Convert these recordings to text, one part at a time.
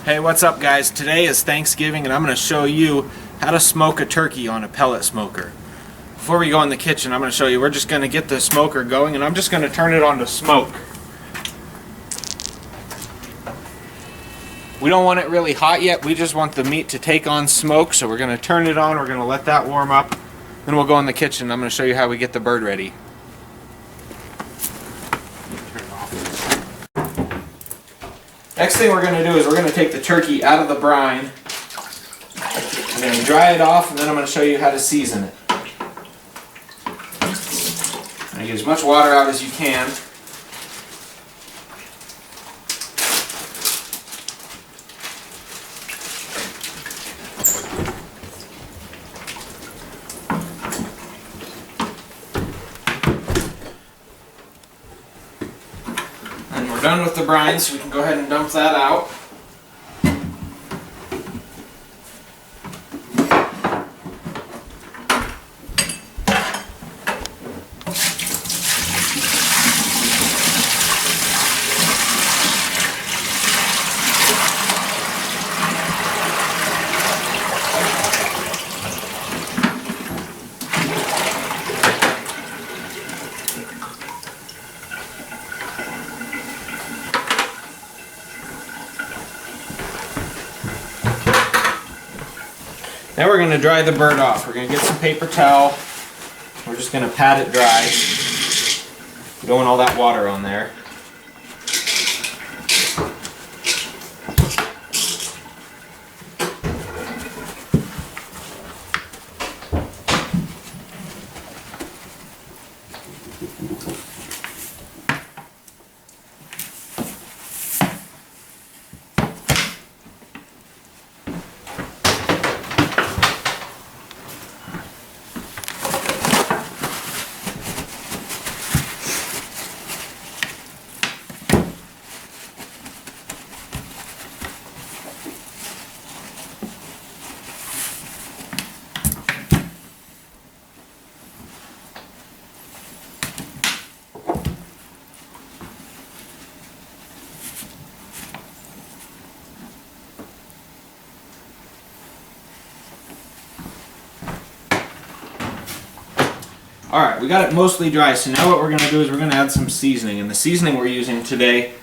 Hey, what's up guys? Today is Thanksgiving and I'm going to show you how to smoke a turkey on a pellet smoker. Before we go in the kitchen, I'm going to show you, we're just going to get the smoker going and I'm just going to turn it on to smoke. We don't want it really hot yet, we just want the meat to take on smoke, so we're going to turn it on, we're going to let that warm up, then we'll go in the kitchen. I'm going to show you how we get the bird ready. Next thing we're going to do is we're going to take the turkey out of the brine. I'm going to dry it off and then I'm going to show you how to season it. Get as much water out as you can. And we're done with the brine, so we can go ahead and dump that out. Now we're going to dry the bird off. We're going to get some paper towel. We're just going to pat it dry. We don't want all that water on there. Alright, we got it mostly dry, so now what we're going to do is we're going to add some seasoning. And the seasoning we're using today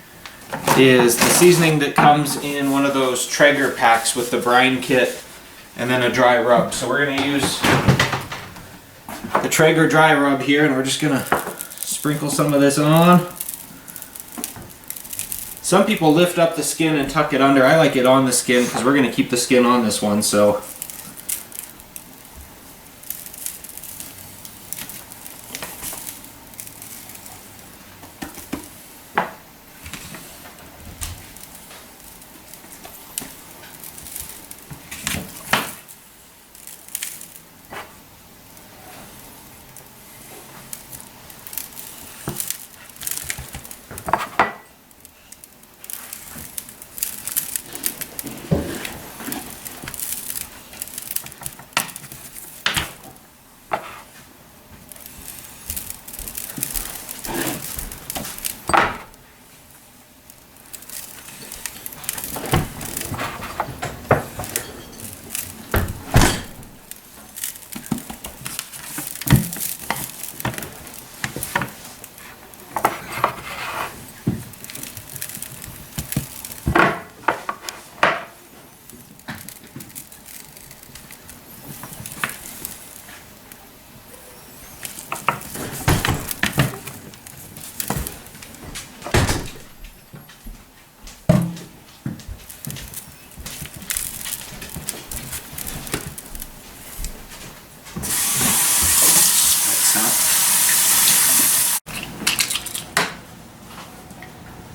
is the seasoning that comes in one of those Traeger packs with the brine kit and then a dry rub. So we're going to use the Traeger dry rub here and we're just going to sprinkle some of this on. Some people lift up the skin and tuck it under. I like it on the skin because we're going to keep the skin on this one. So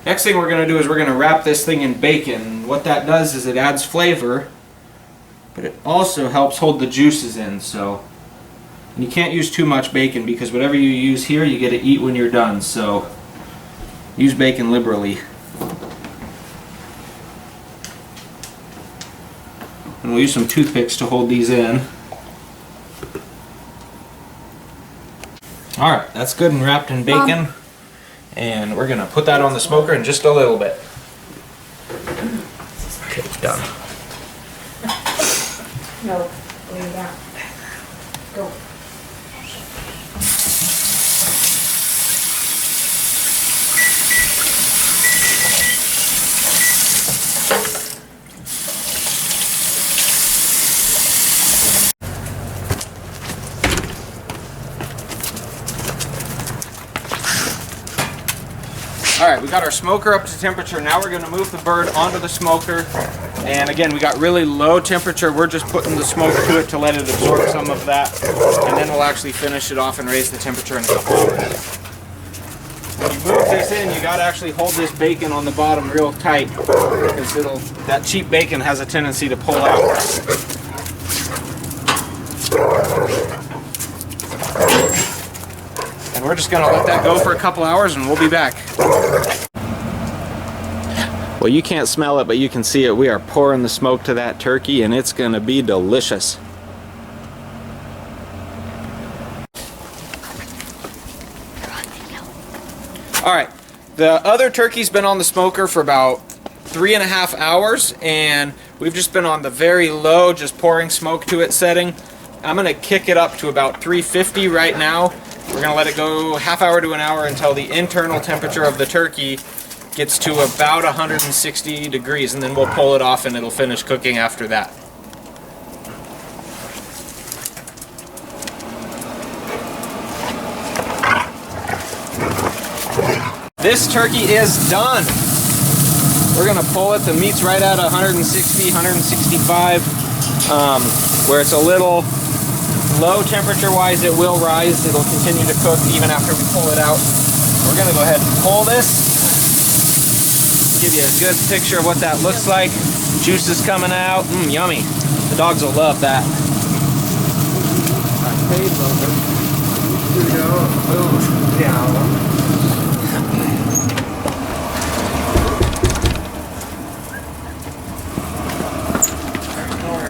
next thing we're going to do is we're going to wrap this thing in bacon. What that does is it adds flavor, but it also helps hold the juices in. So you can't use too much bacon because whatever you use here you get to eat when you're done. So use bacon liberally. And we'll use some toothpicks to hold these in. Alright, that's good and wrapped in bacon. And we're going to put that on the smoker in just a little bit. Okay. Done. No, lay down. Go. Alright, we got our smoker up to temperature. Now we're going to move the bird onto the smoker. And again, we got really low temperature. We're just putting the smoke to it to let it absorb some of that. And then we'll actually finish it off and raise the temperature in a couple hours. When you move this in, you got to actually hold this bacon on the bottom real tight, because that cheap bacon has a tendency to pull out. And we're just going to let that go for a couple hours and we'll be back. Well, you can't smell it, but you can see it. We are pouring the smoke to that turkey and it's going to be delicious. Alright, the other turkey's been on the smoker for about 3.5 hours and we've just been on the very low, just pouring smoke to it setting. I'm going to kick it up to about 350 right now. We're going to let it go half hour to an hour until the internal temperature of the turkey gets to about 160 degrees, and then we'll pull it off and it'll finish cooking after that. This turkey is done. We're going to pull it. The meat's right at 160, 165, where it's a little low temperature wise. It will rise. It'll continue to cook even after we pull it out. We're going to go ahead and pull this. Give you a good picture of what that looks like. Juice is coming out. Yummy. The dogs will love that. Here we go.